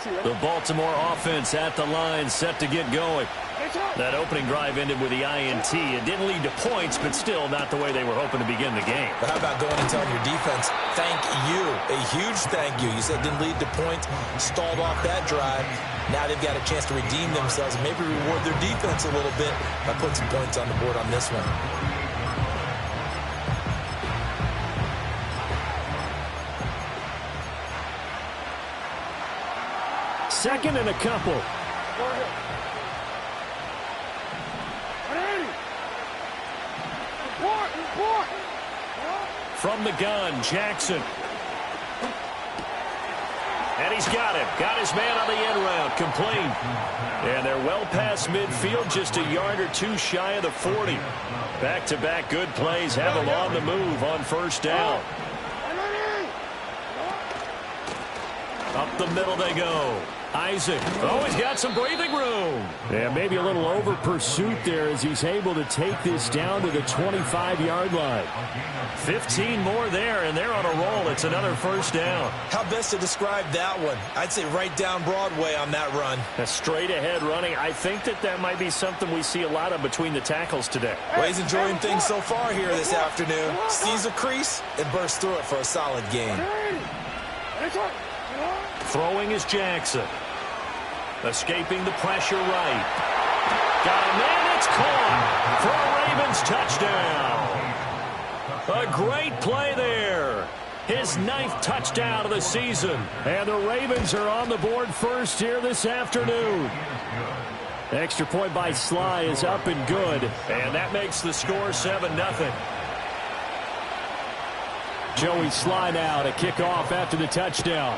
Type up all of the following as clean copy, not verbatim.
The Baltimore offense at the line, set to get going. That opening drive ended with the INT. It didn't lead to points, but still not the way they were hoping to begin the game. But how about going and telling your defense, thank you, a huge thank you. You said it didn't lead to points, stalled off that drive. Now they've got a chance to redeem themselves and maybe reward their defense a little bit by putting some points on the board on this one. Second and a couple. From the gun, Jackson. And he's got him. Got his man on the end route. Complete. And they're well past midfield, just a yard or two shy of the 40. Back-to-back good plays have them on the move on first down. Up the middle they go. Isaac. Oh, he's got some breathing room. Yeah, maybe a little over pursuit there as he's able to take this down to the 25-yard line. 15 more there, and they're on a roll. It's another first down. How best to describe that one? I'd say right down Broadway on that run. A straight-ahead running. I think that might be something we see a lot of between the tackles today. Well, he's enjoying things so far here this afternoon. Sees a crease and bursts through it for a solid gain. Throwing is Jackson. Escaping the pressure right. Got a man, it's caught for a Ravens touchdown. A great play there. His 9th touchdown of the season. And the Ravens are on the board first here this afternoon. Extra point by Sly is up and good. And that makes the score 7-0. Joey Sly now to kick off after the touchdown.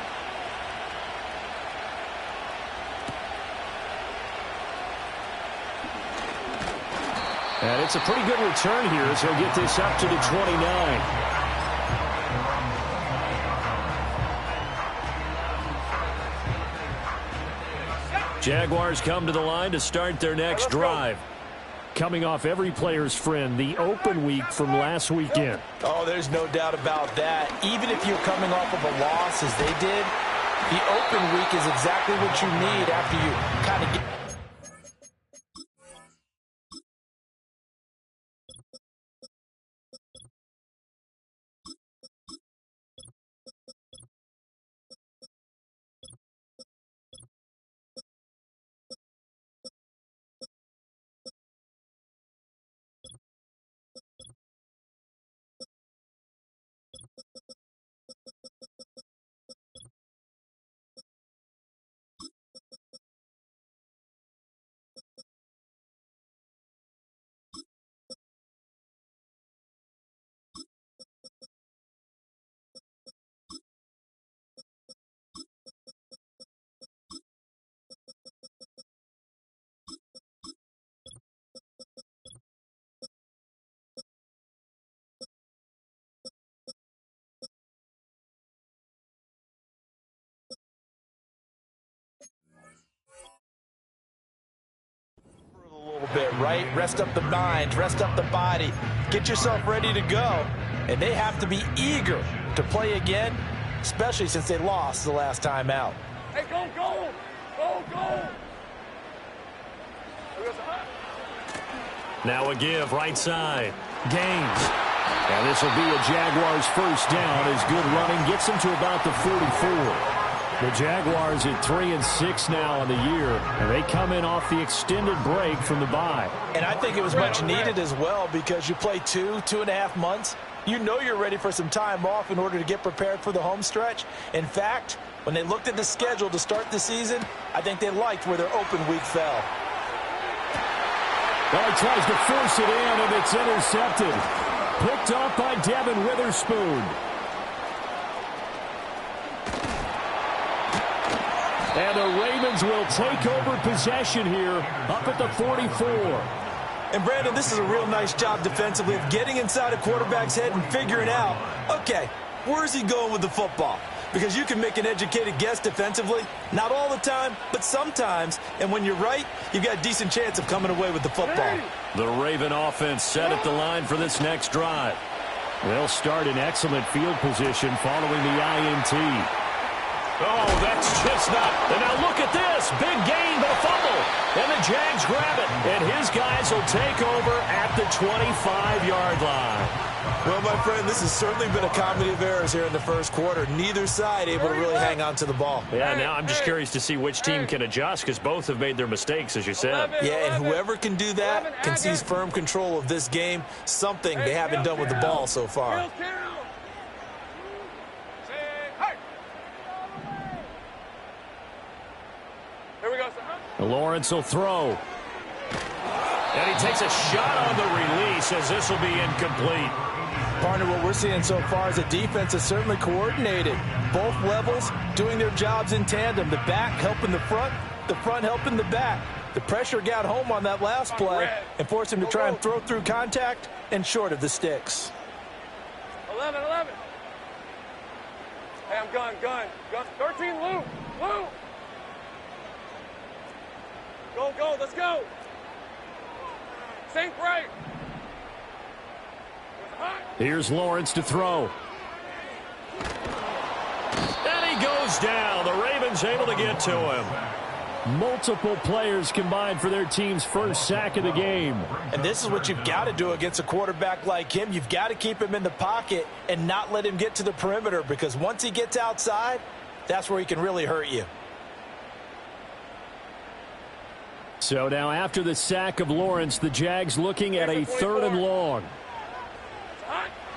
And it's a pretty good return here as he'll get this up to the 29. Jaguars come to the line to start their next drive. Coming off every player's friend, the open week from last weekend. Oh, there's no doubt about that. Even if you're coming off of a loss as they did, the open week is exactly what you need after you kind of get... bit, right? Rest up the mind, rest up the body, get yourself ready to go. And they have to be eager to play again, especially since they lost the last time out. Hey, go, go! Go, go! Now a give, right side. Gaines. And this will be a Jaguars first down as good running gets them to about the 44. The Jaguars at 3-6 now in the year, and they come in off the extended break from the bye. And I think it was much needed as well because you play 2.5 months. You know you're ready for some time off in order to get prepared for the home stretch. In fact, when they looked at the schedule to start the season, I think they liked where their open week fell. Well, he tries to force it in, and it's intercepted. Picked off by Devin Witherspoon. And the Ravens will take over possession here up at the 44. And, Brandon, this is a real nice job defensively of getting inside a quarterback's head and figuring out, okay, where's he going with the football? Because you can make an educated guess defensively. Not all the time, but sometimes. And when you're right, you've got a decent chance of coming away with the football. The Raven offense set at the line for this next drive. They'll start in excellent field position following the INT. Oh, that's just not. And now look at this. Big gain, but a fumble. And the Jags grab it. And his guys will take over at the 25-yard line. Well, my friend, this has certainly been a comedy of errors here in the first quarter. Neither side able to really hang on to the ball. Yeah, now I'm just curious to see which team can adjust because both have made their mistakes, as you said. Yeah, and whoever can do that can seize firm control of this game, something they haven't done with the ball so far. Here we go, son. Lawrence will throw. And he takes a shot on the release as this will be incomplete. Partner, what we're seeing so far is the defense is certainly coordinated. Both levels doing their jobs in tandem. The back helping the front helping the back. The pressure got home on that last play and forced him to try and throw through contact and short of the sticks. 11. Hey, I'm gun. 13, Lou. Go, let's go. Sink right. Here's Lawrence to throw. And he goes down. The Ravens able to get to him. Multiple players combined for their team's first sack of the game. And this is what you've got to do against a quarterback like him. You've got to keep him in the pocket and not let him get to the perimeter, because once he gets outside, that's where he can really hurt you. So now after the sack of Lawrence, the Jags looking at a 3rd and long.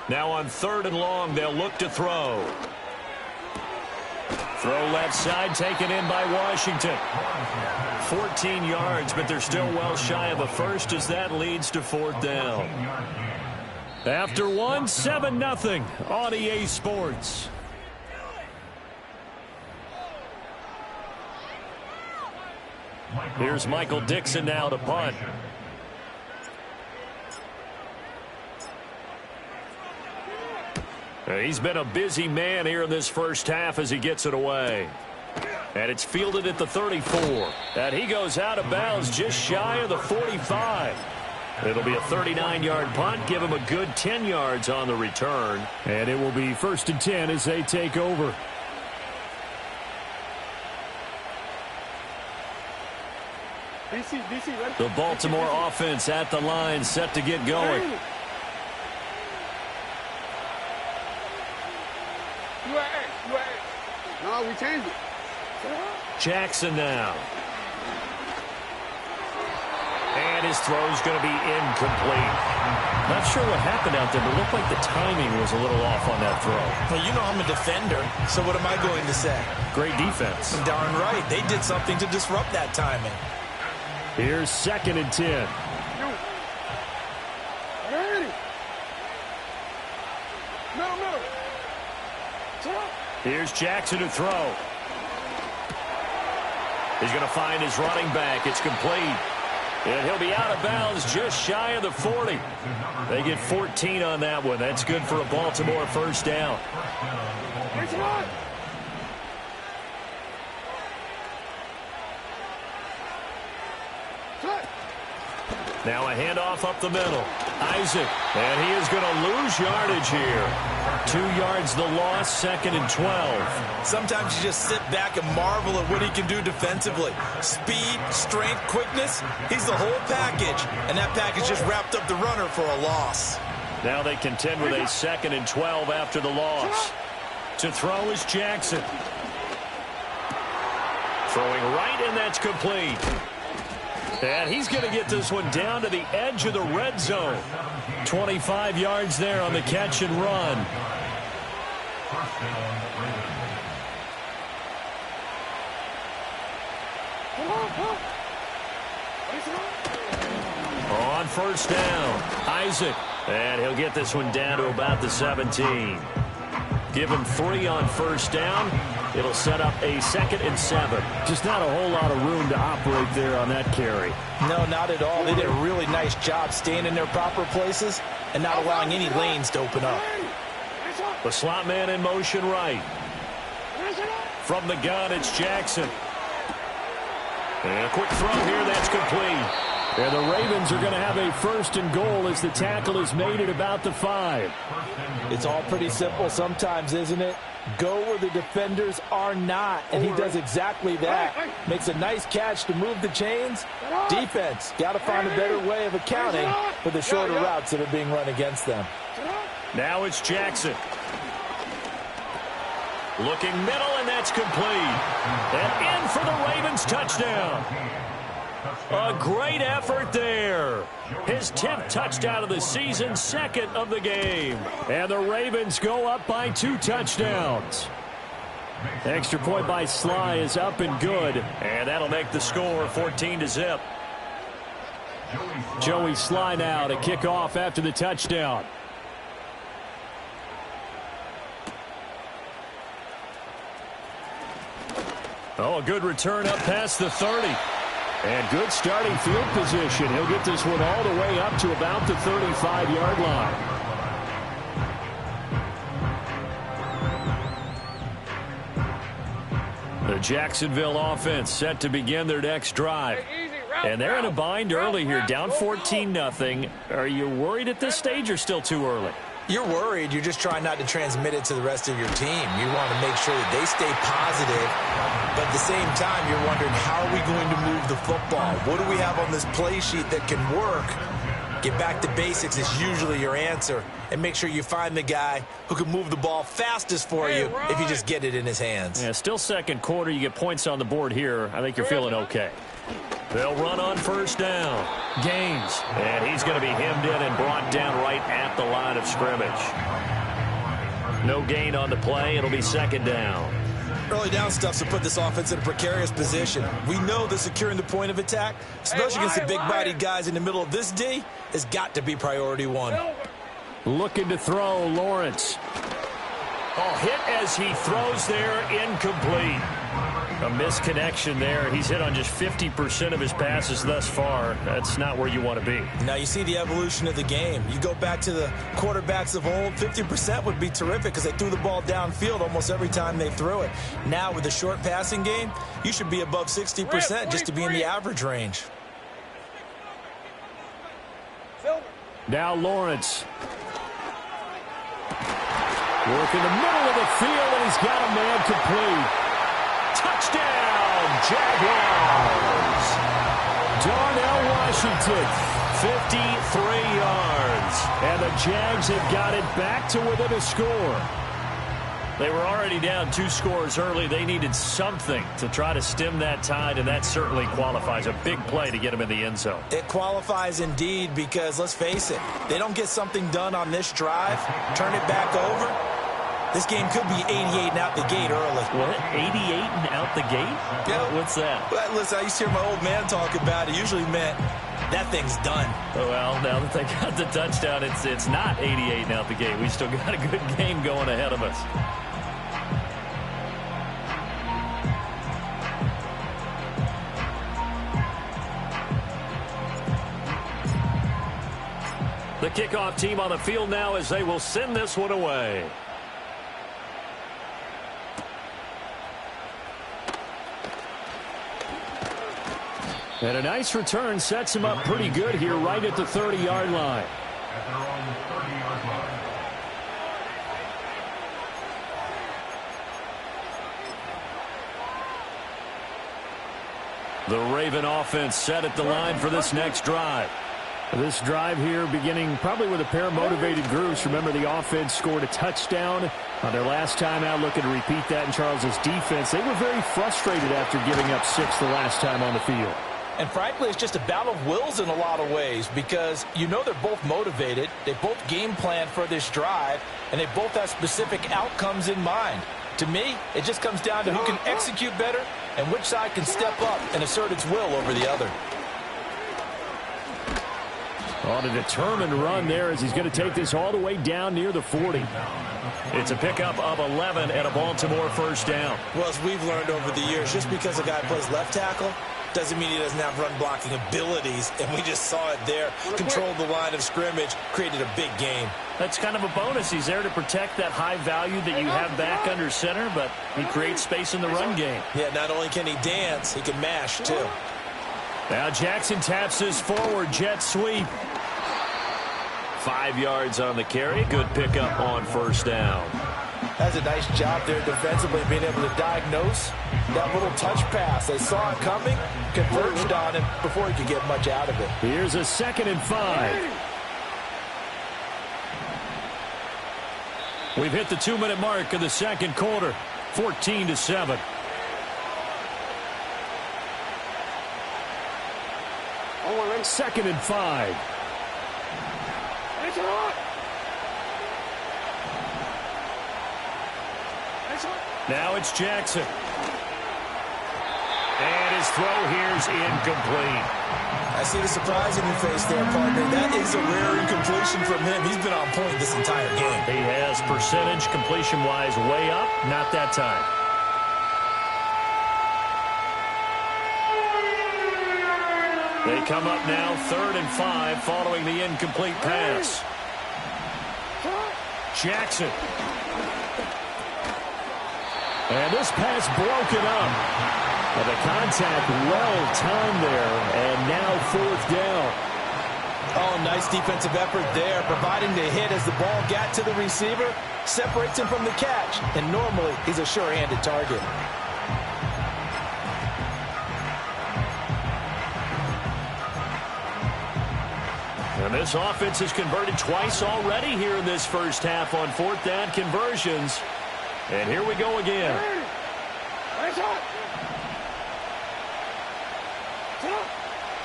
Now on 3rd and long, they'll look to throw. Throw left side, taken in by Washington. 14 yards, but they're still well shy of a first as that leads to 4th down. After one, 7-0 on EA Sports. Here's Michael Dixon now to punt. He's been a busy man here in this first half as he gets it away. And it's fielded at the 34. And he goes out of bounds just shy of the 45. It'll be a 39-yard punt, give him a good 10 yards on the return. And it will be 1st and 10 as they take over. DC, ready? The Baltimore offense at the line, set to get going. No, we changed it. Jackson now. And his throw's going to be incomplete. Not sure what happened out there, but it looked like the timing was a little off on that throw. Well, you know I'm a defender, so what am I going to say? Great defense. Darn right. They did something to disrupt that timing. Here's 2nd and 10. Ready? No. Here's Jackson to throw. He's going to find his running back. It's complete. And he'll be out of bounds just shy of the 40. They get 14 on that one. That's good for a Baltimore 1st down. Now a handoff up the middle. Isaac, and he is going to lose yardage here. 2 yards the loss, 2nd and 12. Sometimes you just sit back and marvel at what he can do defensively. Speed, strength, quickness, he's the whole package. And that package just wrapped up the runner for a loss. Now they contend with a 2nd and 12 after the loss. To throw is Jackson. Throwing right, and that's complete. And he's going to get this one down to the edge of the red zone. 25 yards there on the catch and run. On 1st down, Isaac. And he'll get this one down to about the 17. Give him 3 on 1st down. It'll set up a 2nd and 7. Just not a whole lot of room to operate there on that carry. No, not at all. They did a really nice job staying in their proper places and not allowing any lanes to open up. The slot man in motion right. From the gun, it's Jackson. And a quick throw here, that's complete. And the Ravens are going to have a 1st and goal as the tackle is made at about the 5. It's all pretty simple sometimes, isn't it? Go where the defenders are not, and he does exactly that. Makes a nice catch to move the chains. Defense, got to find a better way of accounting for the shorter routes that are being run against them. Now it's Jackson. Looking middle, and that's complete. And in for the Ravens touchdown. A great effort there. His 10th touchdown of the season, 2nd of the game. And the Ravens go up by 2 touchdowns. Extra point by Sly is up and good. And that'll make the score 14-0. Joey Sly now to kick off after the touchdown. Oh, a good return up past the 30. And good starting field position. He'll get this one all the way up to about the 35-yard line. The Jacksonville offense set to begin their next drive. And they're in a bind early here, down 14-0. Are you worried at this stage or still too early? You're worried. You're just trying not to transmit it to the rest of your team. You want to make sure that they stay positive. But at the same time, you're wondering, how are we going to move the football? What do we have on this play sheet that can work? Get back to basics is usually your answer. And make sure you find the guy who can move the ball fastest for you if you just get it in his hands. Yeah, still 2nd quarter. You get points on the board here. I think you're feeling okay. They'll run on 1st down. Gaines. And he's going to be hemmed in and brought down right at the line of scrimmage. No gain on the play. It'll be 2nd down. Early down stuff to put this offense in a precarious position. We know that securing the point of attack, especially against the big-bodied guys in the middle of this D, has got to be priority 1. Looking to throw, Lawrence. Oh, hit as he throws there, incomplete. A misconnection there. He's hit on just 50% of his passes thus far. That's not where you want to be. Now you see the evolution of the game. You go back to the quarterbacks of old, 50% would be terrific because they threw the ball downfield almost every time they threw it. Now with the short passing game, you should be above 60% just to be in the average range. Now Lawrence. Work in the middle of the field, and he's got a man complete. Touchdown, Jaguars. Darnell Washington, 53 yards. And the Jags have got it back to within a score. They were already down 2 scores early. They needed something to try to stem that tide, and that certainly qualifies. A big play to get them in the end zone. It qualifies indeed because, let's face it, they don't get something done on this drive, turn it back over, this game could be 88 and out the gate early. What? 88 and out the gate? Yeah. What's that? Well, listen, I used to hear my old man talk about it. Usually meant that thing's done. Well, now that they got the touchdown, it's not 88 and out the gate. We still got a good game going ahead of us. The kickoff team on the field now as they will send this one away. And a nice return sets him up pretty good here right at the 30-yard line. The Raven offense set at the line for this next drive. This drive here beginning probably with a pair of motivated groups. Remember, the offense scored a touchdown on their last time out. Looking to repeat that in Charles's defense. They were very frustrated after giving up 6 the last time on the field. And frankly, it's just a battle of wills in a lot of ways because you know they're both motivated. They both game plan for this drive, and they both have specific outcomes in mind. To me, it just comes down to who can execute better and which side can step up and assert its will over the other. On a determined run there as he's going to take this all the way down near the 40. It's a pickup of 11 and a Baltimore 1st down. Well, as we've learned over the years, just because a guy plays left tackle doesn't mean he doesn't have run-blocking abilities, and we just saw it there. Controlled the line of scrimmage, created a big game. That's kind of a bonus. He's there to protect that high value that you have back under center, but he creates space in the run game. Yeah, not only can he dance, he can mash, too. Now Jackson taps this forward jet sweep. 5 yards on the carry. Good pickup on first down. That's a nice job there defensively, being able to diagnose that little touch pass. They saw it coming, converged on him before he could get much out of it. Here's a 2nd and 5. We've hit the 2-minute mark of the second quarter. 14-7. Oh, 2nd and 5. Now it's Jackson. And his throw here's incomplete. I see the surprise in your face there, partner. That is a rare incompletion from him. He's been on point this entire game. He has percentage completion-wise way up. Not that time. They come up now 3rd and 5 following the incomplete pass. Jackson. And this pass broken up. And the contact well-timed there, and now 4th down. Oh, nice defensive effort there, providing the hit as the ball got to the receiver, separates him from the catch, and normally he's a sure-handed target. And this offense has converted twice already here in this first half on 4th down conversions. And here we go again.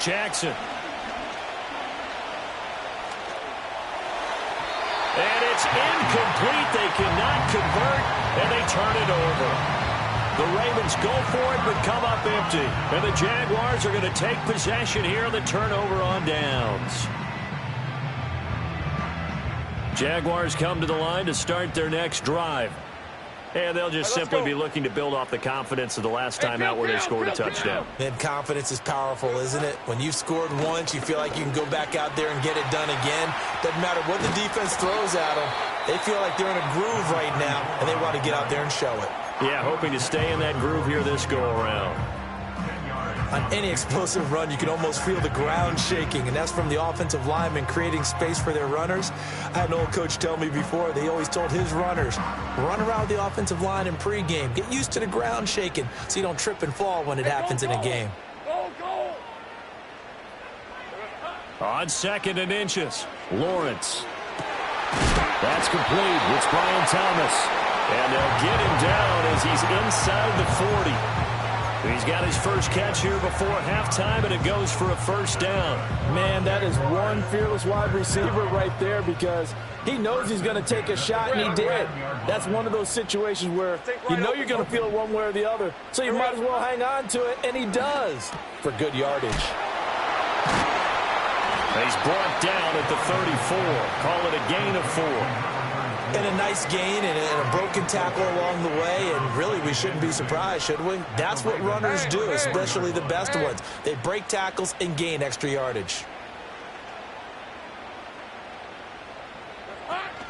Jackson. And it's incomplete. They cannot convert, and they turn it over. The Ravens go for it, but come up empty. And the Jaguars are going to take possession here on the turnover on downs. Jaguars come to the line to start their next drive. And they'll just simply be looking to build off the confidence of the last time out where they scored a touchdown. And confidence is powerful, isn't it? When you've scored once, you feel like you can go back out there and get it done again. Doesn't matter what the defense throws at them. They feel like they're in a groove right now, and they want to get out there and show it. Yeah, hoping to stay in that groove here this go-around. On any explosive run, you can almost feel the ground shaking, and that's from the offensive linemen creating space for their runners. I had an old coach tell me before, they always told his runners, run around the offensive line in pregame. Get used to the ground shaking so you don't trip and fall when it happens in a game. On 2nd and inches, Lawrence. That's complete. It's Brian Thomas. And they'll get him down as he's inside the 40. He's got his first catch here before halftime, and it goes for a first down. Man, that is one fearless wide receiver right there because he knows he's going to take a shot, and he did. That's one of those situations where you know you're going to feel it one way or the other, so you might as well hang on to it, and he does for good yardage. He's brought down at the 34. Call it a gain of 4. And a nice gain and a broken tackle along the way, and really we shouldn't be surprised, should we? That's what runners do, especially the best ones. They break tackles and gain extra yardage.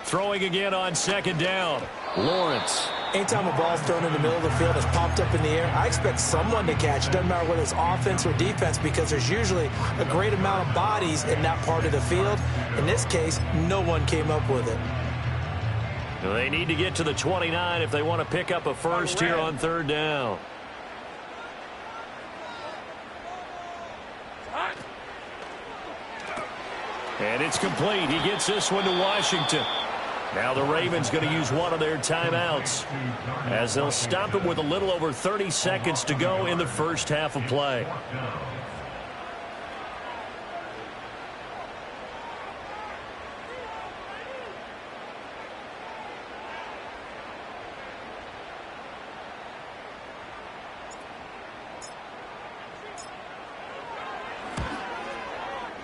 Throwing again on 2nd down. Lawrence. Anytime a ball's thrown in the middle of the field, it's popped up in the air, I expect someone to catch it. Doesn't matter whether it's offense or defense because there's usually a great amount of bodies in that part of the field. In this case, no one came up with it. They need to get to the 29 if they want to pick up a first here on 3rd down. And it's complete. He gets this one to Washington. Now the Ravens going to use one of their timeouts as they'll stop it with a little over 30 seconds to go in the first half of play.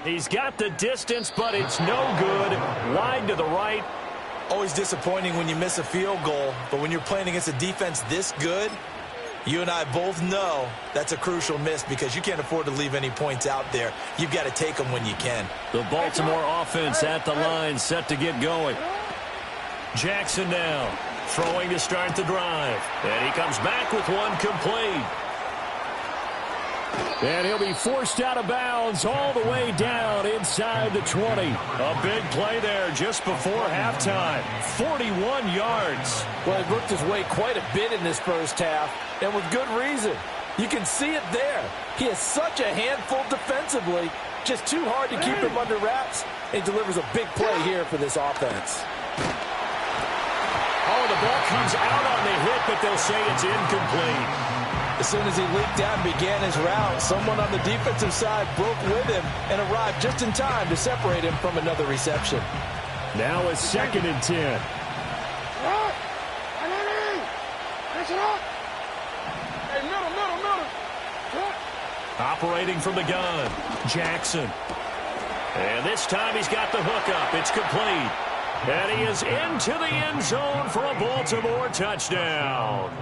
He's got the distance, but it's no good. Wide to the right. Always disappointing when you miss a field goal, but when you're playing against a defense this good, you and I both know that's a crucial miss because you can't afford to leave any points out there. You've got to take them when you can. The Baltimore offense at the line, set to get going. Jackson now, throwing to start the drive. And he comes back with one complete. And he'll be forced out of bounds all the way down inside the 20. A big play there just before halftime. 41 yards. Well, he worked his way quite a bit in this first half, and with good reason. You can see it there. He is such a handful defensively. Just too hard to keep him under wraps. He delivers a big play here for this offense. Oh, the ball comes out on the hit, but they'll say it's incomplete. As soon as he leaped out and began his route, someone on the defensive side broke with him and arrived just in time to separate him from another reception. Now a 2nd and 10. Operating from the gun, Jackson. And this time he's got the hookup. It's complete. And he is into the end zone for a Baltimore touchdown.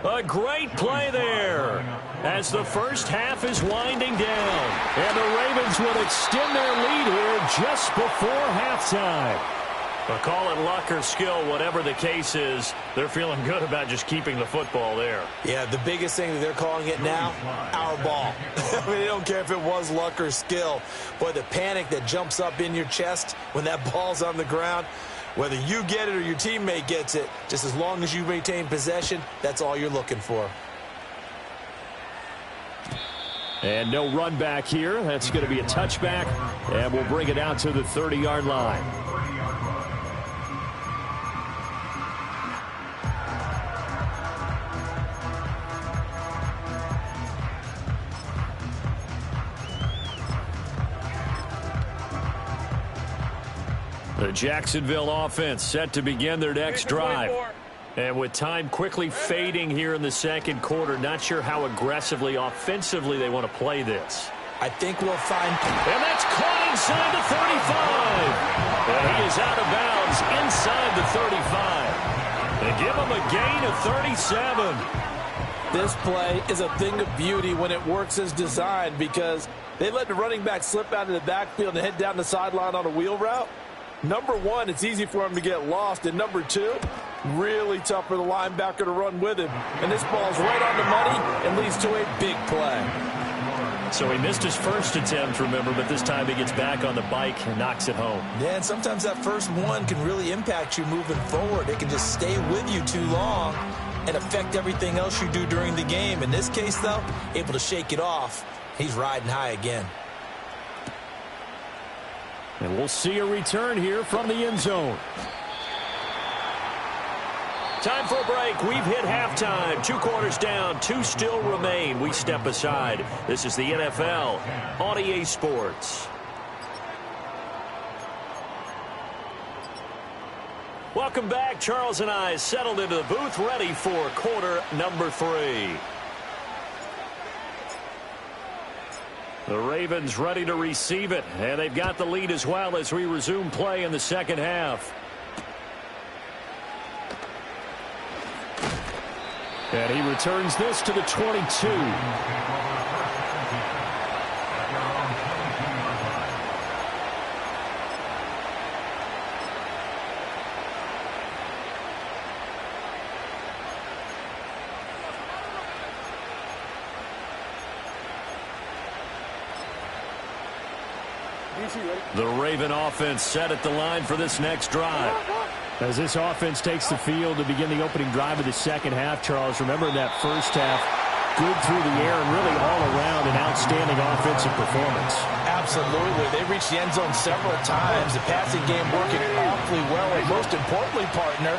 A great play there as the first half is winding down. And the Ravens will extend their lead here just before halftime. But call it luck or skill, whatever the case is, they're feeling good about just keeping the football there. Yeah, the biggest thing that they're calling it now, our ball. I mean, they don't care if it was luck or skill. Boy, the panic that jumps up in your chest when that ball's on the ground, whether you get it or your teammate gets it, just as long as you maintain possession, that's all you're looking for. And no run back here. That's going to be a touchback, and we'll bring it out to the 30-yard line. The Jacksonville offense set to begin their next drive. And with time quickly fading here in the second quarter, not sure how aggressively, offensively they want to play this. I think we'll find... And that's caught inside the 35. And he is out of bounds inside the 35. They give him a gain of 37. This play is a thing of beauty when it works as designed because they let the running back slip out of the backfield and head down the sideline on a wheel route. Number one, it's easy for him to get lost. And number two, really tough for the linebacker to run with him. And this ball's right on the money and leads to a big play. So he missed his first attempt, remember, but this time he gets back on the bike and knocks it home. Yeah, and sometimes that first one can really impact you moving forward. It can just stay with you too long and affect everything else you do during the game. In this case, though, able to shake it off. He's riding high again. And we'll see a return here from the end zone. Time for a break. We've hit halftime. 2 quarters down. 2 still remain. We step aside. This is the NFL on EA Sports. Welcome back. Charles and I settled into the booth, ready for quarter number 3. The Ravens ready to receive it, and they've got the lead as well as we resume play in the second half. And he returns this to the 22. The Raven offense set at the line for this next drive. As this offense takes the field to begin the opening drive of the second half, Charles, remember that first half, good through the air and really all around an outstanding offensive performance. Absolutely. They reached the end zone several times. The passing game working awfully well, and most importantly, partner.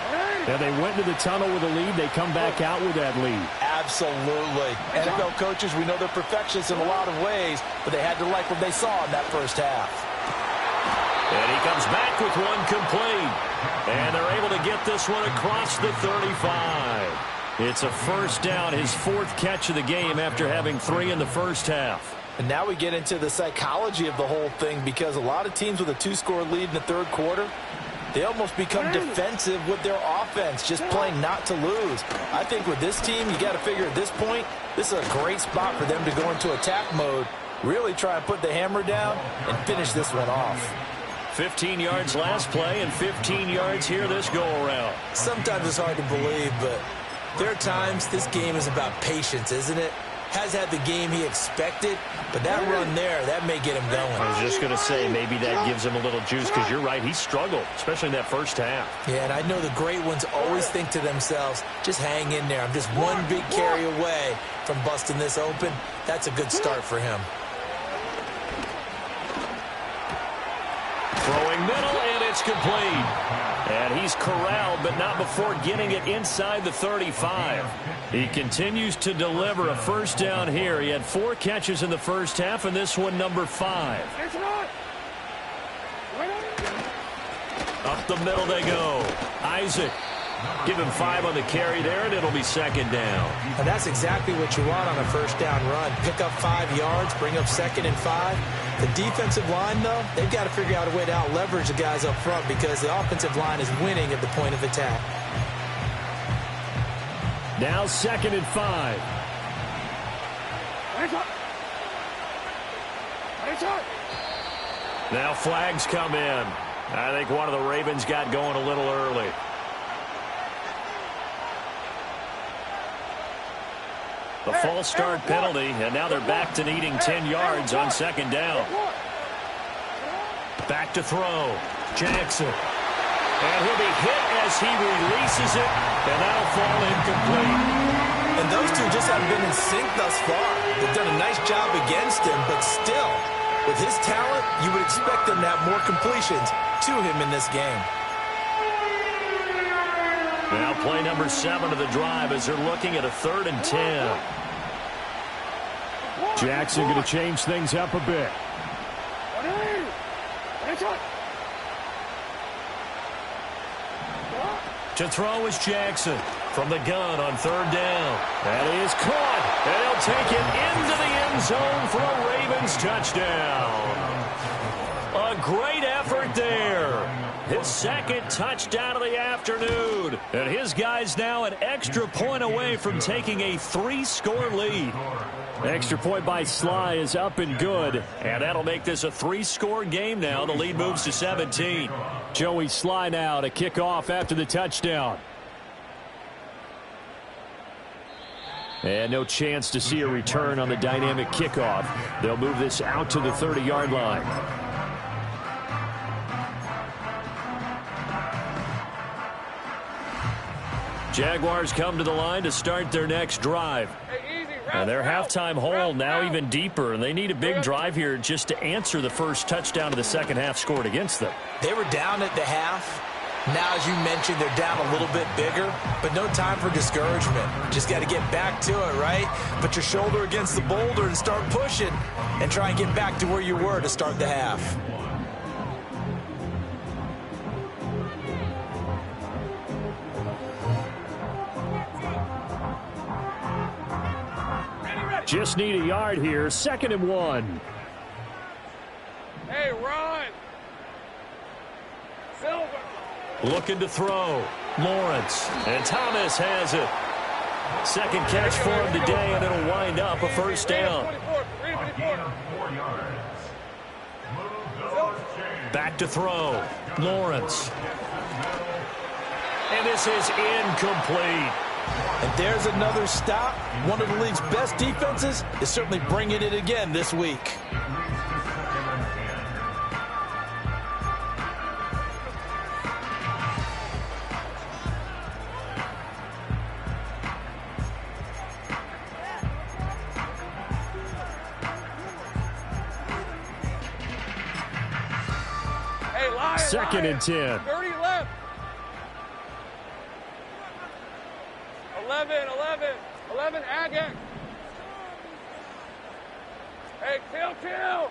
Yeah, they went to the tunnel with a lead. They come back out with that lead. Absolutely. NFL coaches, we know they're perfectionists in a lot of ways, but they had to like what they saw in that first half. And he comes back with one complete. And they're able to get this one across the 35. It's a first down, his 4th catch of the game after having 3 in the first half. And now we get into the psychology of the whole thing, because a lot of teams with a 2-score lead in the third quarter, they almost become defensive with their offense, just playing not to lose. I think with this team, you got to figure at this point, this is a great spot for them to go into attack mode, really try and put the hammer down and finish this one off. 15 yards last play and 15 yards here this go-around. Sometimes it's hard to believe, but there are times this game is about patience, isn't it? has had the game he expected, but that run there, that may get him going. I was just going to say, maybe that gives him a little juice, because you're right, he struggled, especially in that first half. Yeah, and I know the great ones always think to themselves, just hang in there. I'm just one big carry away from busting this open. That's a good start for him. Throwing middle, and it's complete. And he's corralled, but not before getting it inside the 35. He continues to deliver a first down here. He had 4 catches in the first half, and this one number 5. Up the middle they go. Isaac. Give him 5 on the carry there, and it'll be second down. And that's exactly what you want on a first down run. Pick up 5 yards, bring up 2nd and 5. The defensive line, though, they've got to figure out a way to out-leverage the guys up front because the offensive line is winning at the point of attack. Now 2nd and 5. Now flags come in. I think one of the Ravens got going a little early. The false start penalty, and now they're back to needing 10 yards on 2nd down. Back to throw. Jackson. And he'll be hit as he releases it, and that'll fall incomplete. And those two just haven't been in sync thus far. They've done a nice job against him, but still, with his talent, you would expect them to have more completions to him in this game. Now play number 7 of the drive as they're looking at a 3rd and 10. Jackson going to change things up a bit. To throw is Jackson from the gun on 3rd down. That is caught, and he'll take it into the end zone for a Ravens touchdown. A great effort there. His 2nd touchdown of the afternoon. And his guys now an extra point away from taking a 3-score lead. Extra point by Sly is up and good. And that'll make this a 3-score game now. The lead moves to 17. Joey Sly now to kick off after the touchdown. And no chance to see a return on the dynamic kickoff. They'll move this out to the 30-yard line. Jaguars come to the line to start their next drive. And their halftime hole now even deeper, and they need a big drive here just to answer the first touchdown of the second half scored against them. They were down at the half. Now, as you mentioned, they're down a little bit bigger, but no time for discouragement. Just got to get back to it, right? Put your shoulder against the boulder and start pushing and try and get back to where you were to start the half. Just need a yard here. 2nd and 1. Hey, run! Silver! Looking to throw. Lawrence. And Thomas has it. 2nd catch for him today, and it'll wind up a first down. Back to throw. Lawrence. And this is incomplete. And there's another stop. One of the league's best defenses is certainly bringing it again this week. Hey, Lion, 2nd and 10. 30 left. 11, Agate. Hey, kill.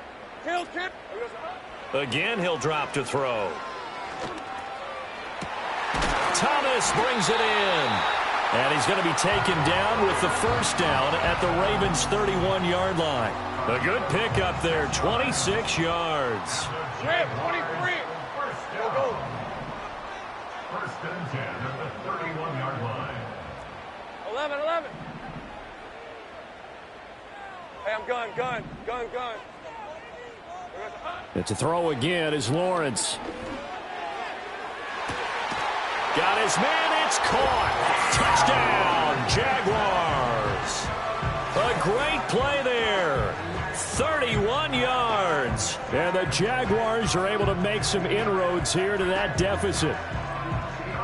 Again, he'll drop to throw. Thomas brings it in. And he's going to be taken down with the first down at the Ravens' 31-yard line. A good pickup there, 26 yards. 23. Go. First and 10 at the 31-yard line. 11. Hey, I'm gun. And to throw again is Lawrence. Got his man, it's caught. Touchdown, Jaguars. A great play there. 31 yards. And the Jaguars are able to make some inroads here to that deficit.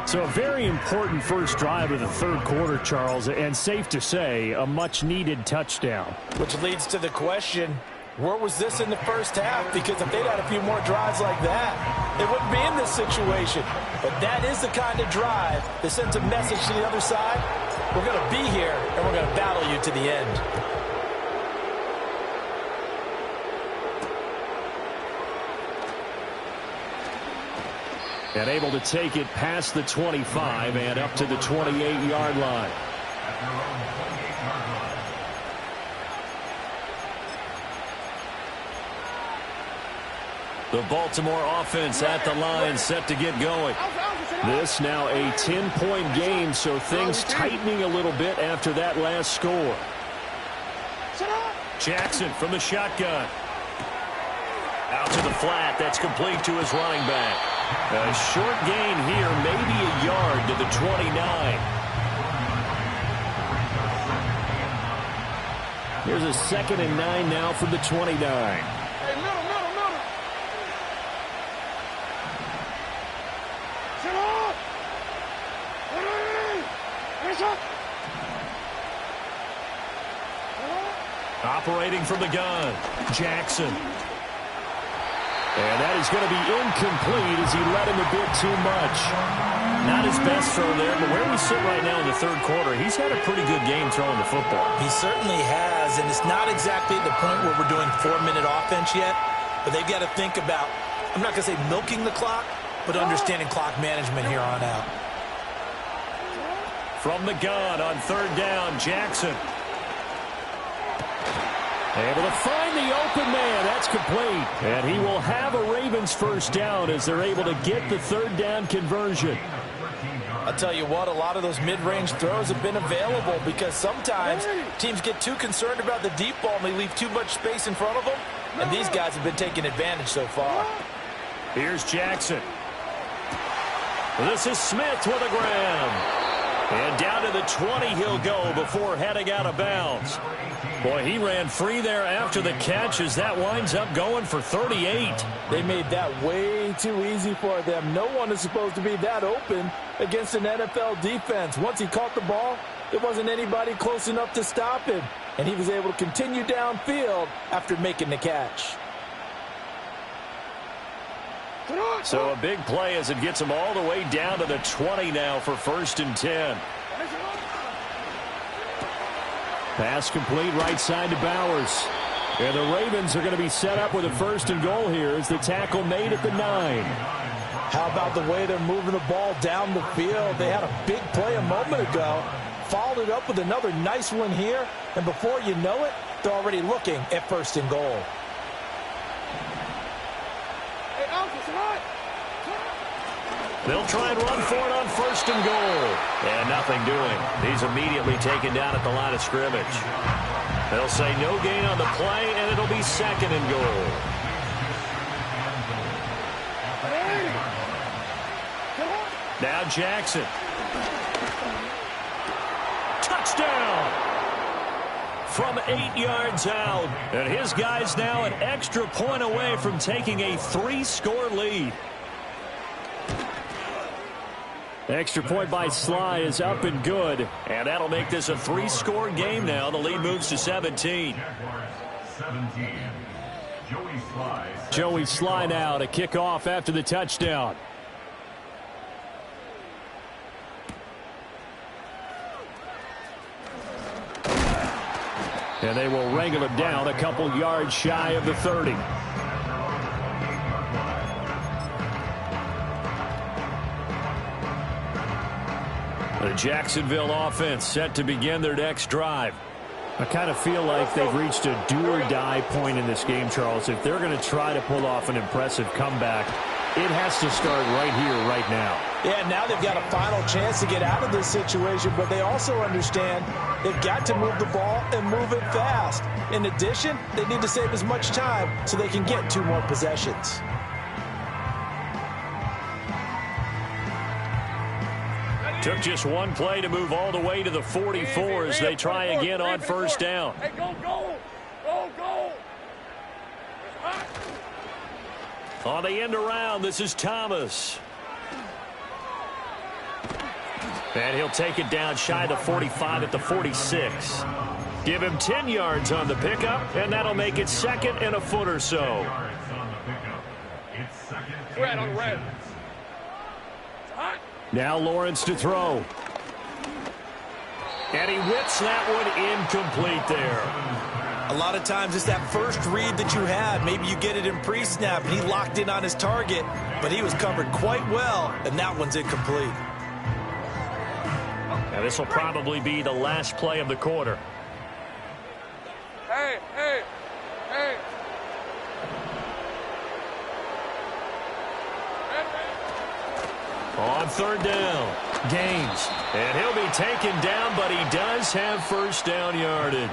So a very important first drive of the third quarter, Charles, and safe to say, a much-needed touchdown. Which leads to the question, where was this in the first half? Because if they'd had a few more drives like that, they wouldn't be in this situation. But that is the kind of drive that sends a message to the other side. We're going to be here, and we're going to battle you to the end. And able to take it past the 25 and up to the 28-yard line. The Baltimore offense at the line, set to get going. This now a 10-point game, so things tightening a little bit after that last score. Jackson from the shotgun. Out to the flat. That's complete to his running back. A short gain here, maybe a yard to the 29. Here's a 2nd and 9 now from the 29. Hey, middle. Sit up! Hands up! Operating from the gun, Jackson. And that is going to be incomplete as he let him a bit too much. Not his best throw there, but where we sit right now in the third quarter, he's had a pretty good game throwing the football. He certainly has, and it's not exactly the point where we're doing 4-minute offense yet, but they've got to think about, I'm not going to say milking the clock, but understanding clock management here on out. From the gun on third down, Jackson. Able to find the open man. That's complete. And he will have a Ravens first down as they're able to get the third down conversion. I'll tell you what, a lot of those mid-range throws have been available because sometimes teams get too concerned about the deep ball and they leave too much space in front of them. And these guys have been taking advantage so far. Here's Jackson. This is Smith with a grab. And down to the 20 he'll go before heading out of bounds. Boy, he ran free there after the catch as that winds up going for 38. They made that way too easy for them. No one is supposed to be that open against an NFL defense. Once he caught the ball, there wasn't anybody close enough to stop him. And he was able to continue downfield after making the catch. So a big play as it gets him all the way down to the 20 now for 1st and 10. Pass complete right side to Bowers. And the Ravens are going to be set up with a 1st and goal here as the tackle made at the 9. How about the way they're moving the ball down the field? They had a big play a moment ago. Followed it up with another nice one here. And before you know it, they're already looking at 1st and goal. They'll try and run for it on 1st and goal. And nothing doing. He's immediately taken down at the line of scrimmage. They'll say no gain on the play, and it'll be 2nd and goal. Now Jackson. Touchdown! From 8 yards out. And his guys now an extra point away from taking a 3-score lead. Extra point by Sly is up and good. And that'll make this a 3-score game now. The lead moves to 17. Joey Sly now to kick off after the touchdown. And they will wrangle it down a couple yards shy of the 30. The Jacksonville offense set to begin their next drive. I kind of feel like they've reached a do-or-die point in this game, Charles. If they're going to try to pull off an impressive comeback, it has to start right here, right now. Yeah, now they've got a final chance to get out of this situation, but they also understand they've got to move the ball and move it fast. In addition, they need to save as much time so they can get 2 more possessions. Took just one play to move all the way to the 44 as they try again on first down. Hey, go, go. Go, go. On the end around, this is Thomas. And he'll take it down shy of the 45 at the 46. Give him 10 yards on the pickup, and that'll make it second and a foot or so. Red on red. Now Lawrence to throw. And he whips that one incomplete there. A lot of times it's that first read that you have. Maybe you get it in pre-snap, and he locked in on his target, but he was covered quite well, and that one's incomplete. Now this will probably be the last play of the quarter. Hey, hey, hey. On third down, Gaines. And he'll be taken down, but he does have first down yardage.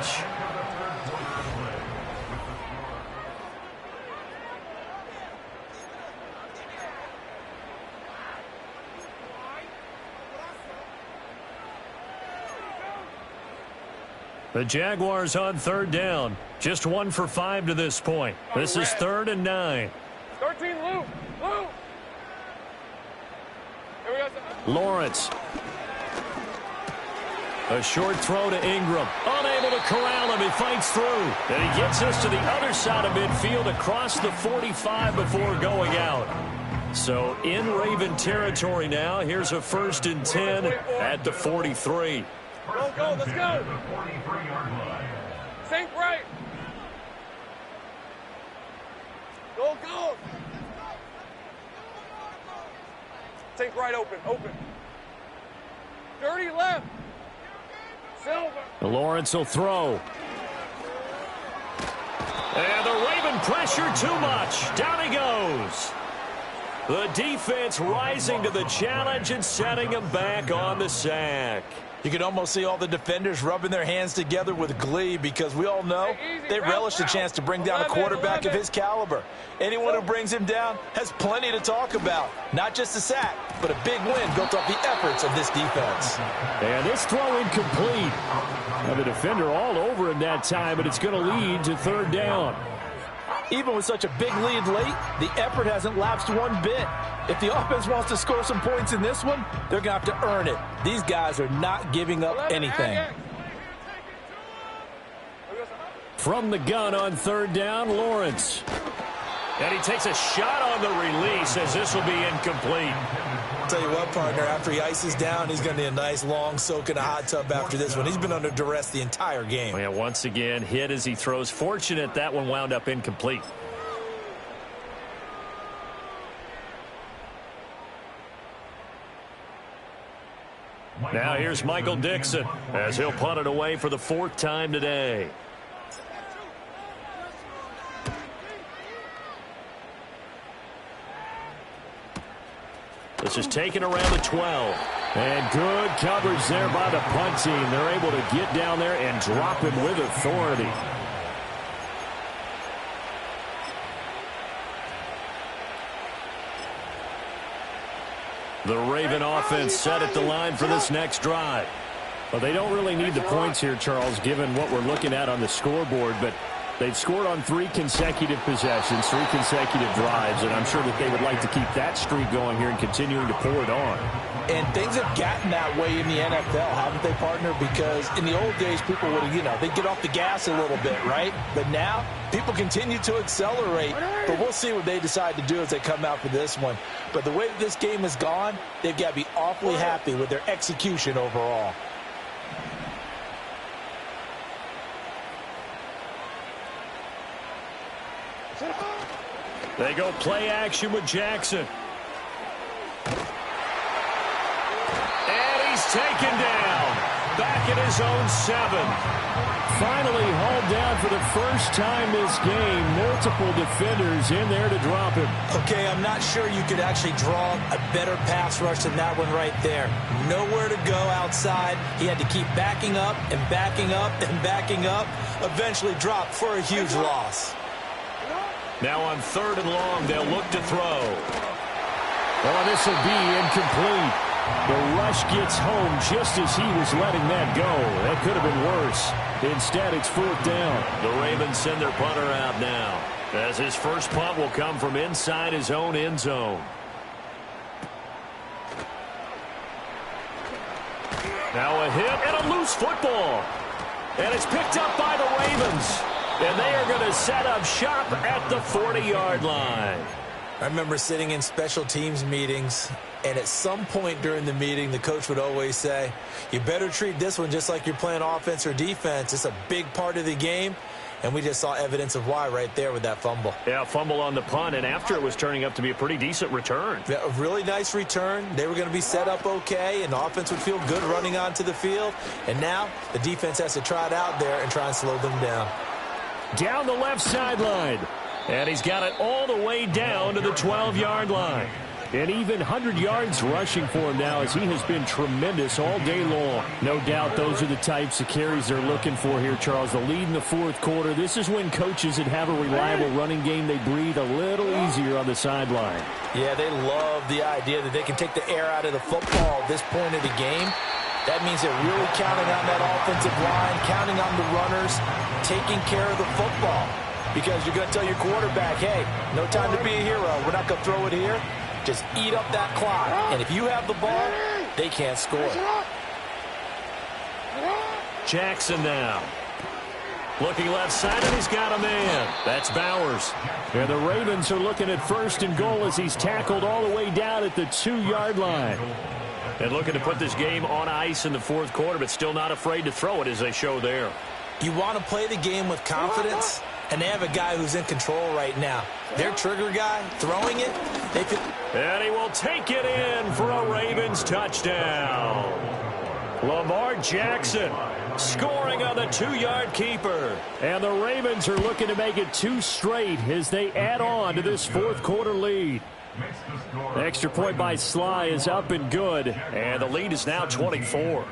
The Jaguars on third down. Just 1 for 5 to this point. This is 3rd and 9. 13, Lou. Lou. Lawrence. A short throw to Ingram. Unable to corral him. He fights through. And he gets us to the other side of midfield across the 45 before going out. So in Raven territory now. Here's a 1st and 10 at the 43. Go, go, let's go. Sink right. Go, go. Sink right open, open. Dirty left. Silver. Lawrence will throw. And the Raven pressure too much. Down he goes. The defense rising to the challenge and setting him back on the sack. You can almost see all the defenders rubbing their hands together with glee because we all know they relish the chance to bring down a quarterback of his caliber. Anyone who brings him down has plenty to talk about. Not just a sack, but a big win built off the efforts of this defense. And this throw incomplete. And the defender all over him that time, but it's going to lead to 3rd down. Even with such a big lead late, the effort hasn't lapsed one bit. If the offense wants to score some points in this one, they're going to have to earn it. These guys are not giving up anything. From the gun on 3rd down, Lawrence. And he takes a shot on the release as this will be incomplete. Tell you what, partner, after he ices down, he's going to need a nice long soak in a hot tub after this one. He's been under duress the entire game. Yeah, once again, hit as he throws. Fortunate that one wound up incomplete. Now here's Michael Dixon as he'll punt it away for the 4th time today. This is taken around the 12. And good coverage there by the punt team. They're able to get down there and drop him with authority. The Raven offense set at the line for this next drive. Well, they don't really need the points here, Charles, given what we're looking at on the scoreboard, but they've scored on 3 consecutive possessions, 3 consecutive drives, and I'm sure that they would like to keep that streak going here and continuing to pour it on. And things have gotten that way in the NFL, haven't they, partner? Because in the old days, people would, they'd get off the gas a little bit, right? But now, people continue to accelerate. But we'll see what they decide to do as they come out for this one. But the way this game has gone, they've got to be awfully happy with their execution overall. They go play action with Jackson. And he's taken down. Back at his own 7. Finally hauled down for the first time this game. Multiple defenders in there to drop him. Okay, I'm not sure you could actually draw a better pass rush than that one right there. Nowhere to go outside. He had to keep backing up and backing up and backing up. Eventually dropped for a huge loss. Now on 3rd and long, they'll look to throw. Well, this will be incomplete. The rush gets home just as he was letting that go. That could have been worse. Instead, it's 4th down. The Ravens send their punter out now, as his first punt will come from inside his own end zone. Now a hit and a loose football. And it's picked up by the Ravens. And they are going to set up shop at the 40-yard line. I remember sitting in special teams meetings, and at some point during the meeting, the coach would always say, you better treat this one just like you're playing offense or defense. It's a big part of the game. And we just saw evidence of why right there with that fumble. Yeah, fumble on the punt, and after it was turning up to be a pretty decent return. Yeah, a really nice return. They were going to be set up okay, and the offense would feel good running onto the field. And now the defense has to try it out there and try and slow them down. Down the left sideline. And he's got it all the way down to the 12-yard line. And even 100 yards rushing for him now, as he has been tremendous all day long. No doubt those are the types of carries they're looking for here, Charles. The lead in the 4th quarter. This is when coaches that have a reliable running game, they breathe a little easier on the sideline. Yeah, they love the idea that they can take the air out of the football at this point of the game. That means they're really counting on that offensive line, counting on the runners, taking care of the football. Because you're going to tell your quarterback, hey, no time to be a hero. We're not going to throw it here. Just eat up that clock. And if you have the ball, they can't score. Jackson now. Looking left side, and he's got a man. That's Bowers. And the Ravens are looking at 1st and goal as he's tackled all the way down at the 2-yard line. And looking to put this game on ice in the 4th quarter, but still not afraid to throw it as they show there. You want to play the game with confidence, and they have a guy who's in control right now. Their trigger guy throwing it. And he will take it in for a Ravens touchdown. Lamar Jackson scoring on the 2-yard keeper. And the Ravens are looking to make it 2 straight as they add on to this 4th quarter lead. Extra point by Sly is up and good. And the lead is now 24.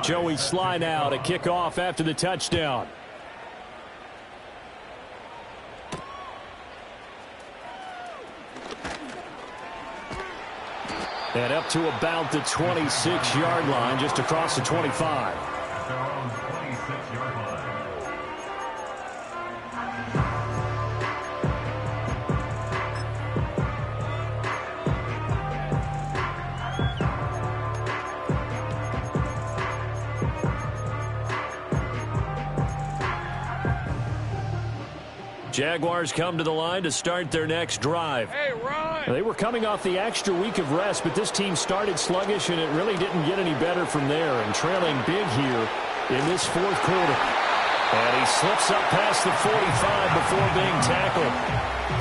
Joey Sly now to kick off after the touchdown. And up to about the 26-yard line, just across the 25. Jaguars come to the line to start their next drive. Hey, Ryan! They were coming off the extra week of rest, but this team started sluggish, and it really didn't get any better from there. And trailing big here in this 4th quarter. And he slips up past the 45 before being tackled.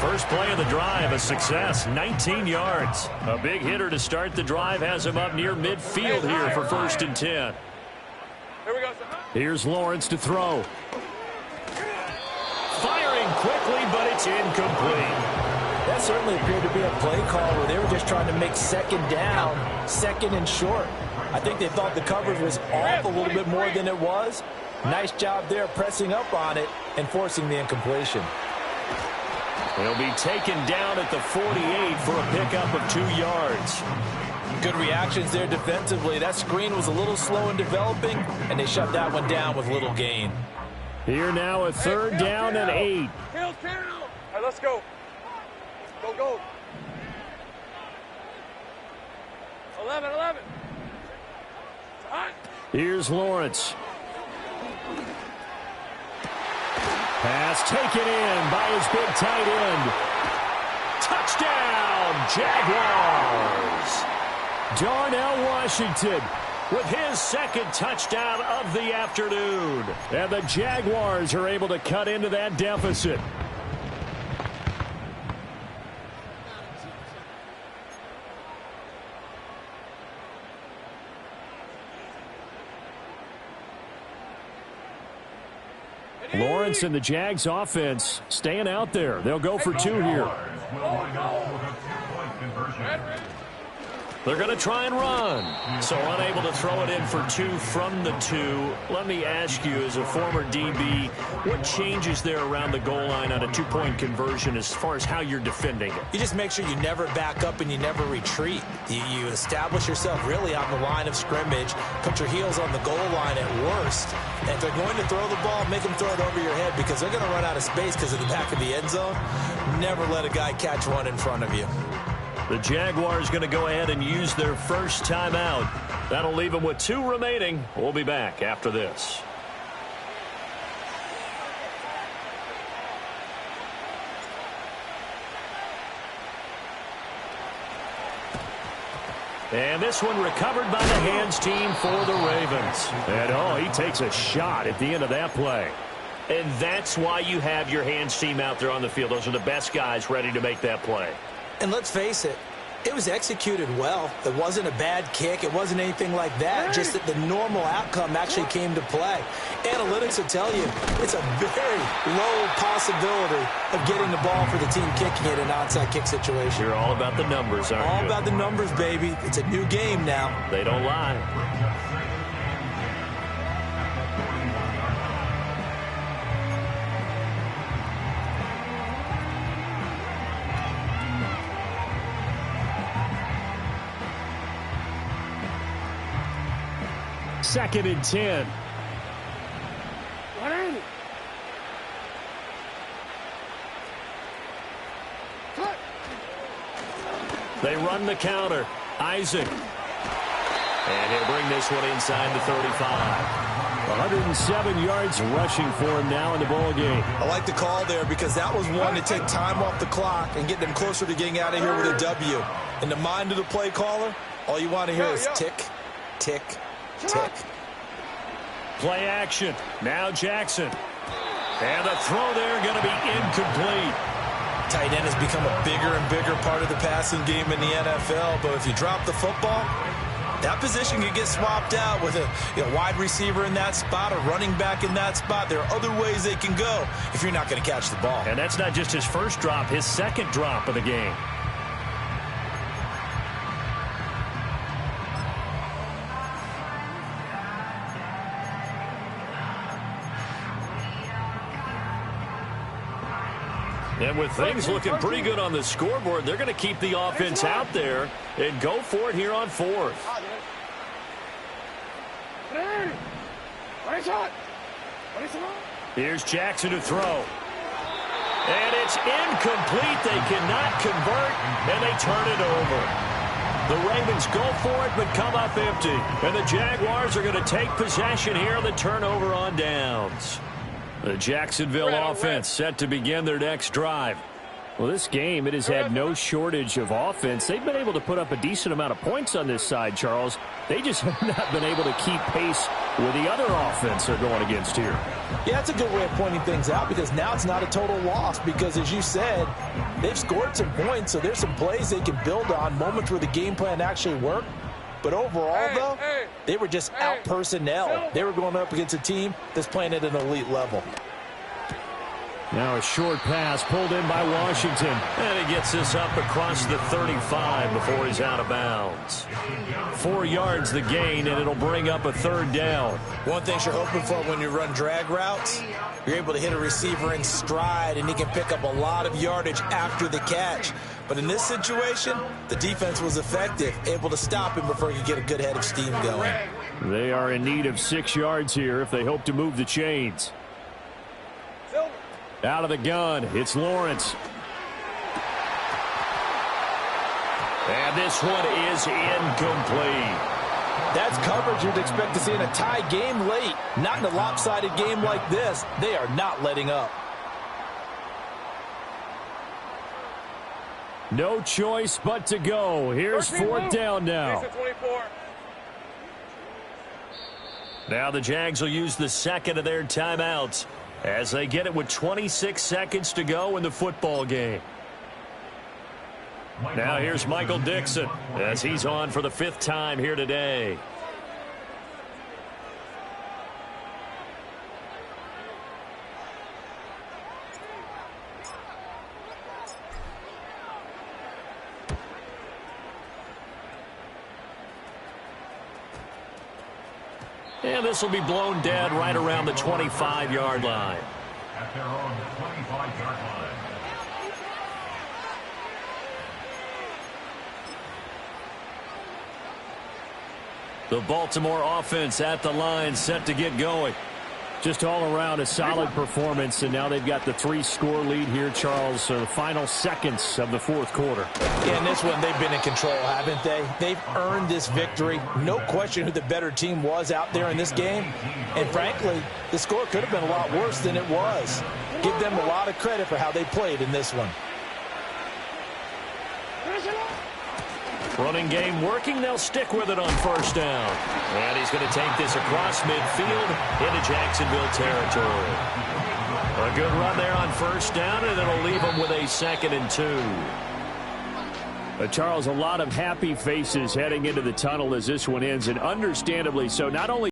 First play of the drive, a success, 19 yards. A big hitter to start the drive has him up near midfield here for 1st and 10. Here we go. Here's Lawrence to throw. Firing quickly, but it's incomplete. That certainly appeared to be a play call where they were just trying to make 2nd down, 2nd and short. I think they thought the coverage was off a little bit more than it was. Nice job there pressing up on it and forcing the incompletion. He'll be taken down at the 48 for a pickup of 2 yards. Good reactions there defensively. That screen was a little slow in developing, and they shut that one down with little gain. Here now a 3rd down and 8. Kill. All right, let's go. Go. 11. Here's Lawrence. Pass taken in by his big tight end. Touchdown, Jaguars. Darnell Washington with his 2nd touchdown of the afternoon. And the Jaguars are able to cut into that deficit. Lawrence and the Jags offense staying out there. They'll go for 2 here. They're going to try and run. So unable to throw it in for 2 from the 2. Let me ask you, as a former DB, what changes there around the goal line on a 2-point conversion as far as how you're defending it? You just make sure you never back up and you never retreat. You establish yourself really on the line of scrimmage, put your heels on the goal line at worst. And if they're going to throw the ball, make them throw it over your head because they're going to run out of space because of the back of the end zone. Never let a guy catch one in front of you. The Jaguars going to go ahead and use their first timeout. That'll leave them with 2 remaining. We'll be back after this. And this one recovered by the hands team for the Ravens. And, he takes a shot at the end of that play. And that's why you have your hands team out there on the field. Those are the best guys ready to make that play. And let's face it, it was executed well. It wasn't a bad kick. It wasn't anything like that. Just that the normal outcome actually came to play. Analytics will tell you it's a very low possibility of getting the ball for the team kicking it in an onside kick situation. You're all about the numbers, aren't you? All about the numbers, baby. It's a new game now. They don't lie. Second and 10. They run the counter. Isaac. And he'll bring this one inside the 35. 107 yards rushing for him now in the ball game. I like the call there because that was one to take time off the clock and get them closer to getting out of here with a W. In the mind of the play caller, all you want to hear is tick, tick, tick. Play action. Now Jackson. And the throw there going to be incomplete. Tight end has become a bigger and bigger part of the passing game in the NFL, but if you drop the football, that position can get swapped out with a wide receiver in that spot, a running back in that spot. There are other ways they can go if you're not going to catch the ball. And that's not just his first drop, his second drop of the game. And with things looking pretty good on the scoreboard, they're going to keep the offense out there and go for it here on 4th. Here's Jackson to throw. And it's incomplete. They cannot convert, and they turn it over. The Ravens go for it, but come up empty. And the Jaguars are going to take possession here on the turnover on downs. The Jacksonville offense set to begin their next drive. Well, this game, it has had no shortage of offense. They've been able to put up a decent amount of points on this side, Charles. They just have not been able to keep pace with the other offense they're going against here. Yeah, that's a good way of pointing things out because now it's not a total loss because, as you said, they've scored some points, so there's some plays they can build on, moments where the game plan actually worked. But overall, they were just out personnel. They were going up against a team that's playing at an elite level. Now a short pass pulled in by Washington. And he gets this up across the 35 before he's out of bounds. 4 yards the gain, and it'll bring up a 3rd down. One thing you're hoping for when you run drag routes, you're able to hit a receiver in stride, and he can pick up a lot of yardage after the catch. But in this situation, the defense was effective, able to stop him before he could get a good head of steam going. They are in need of 6 yards here if they hope to move the chains. Out of the gun, it's Lawrence. And this one is incomplete. That's coverage you'd expect to see in a tie game late. Not in a lopsided game like this. They are not letting up. No choice but to go. Here's 4th down now. Now the Jags will use the second of their timeouts as they get it with 26 seconds to go in the football game. Now here's Michael Dixon as he's on for the 5th time here today. And this will be blown dead right around the 25-yard line. At their own 25-yard line. The Baltimore offense at the line, set to get going. Just all around a solid performance, and now they've got the 3-score lead here, Charles. So the final seconds of the fourth quarter. Yeah, in this one, they've been in control, haven't they? They've earned this victory. No question who the better team was out there in this game. And frankly, the score could have been a lot worse than it was. Give them a lot of credit for how they played in this one. Running game working. They'll stick with it on first down. And he's going to take this across midfield into Jacksonville territory. A good run there on first down, and it'll leave them with a 2nd and 2. Charles, a lot of happy faces heading into the tunnel as this one ends, and understandably so. Not only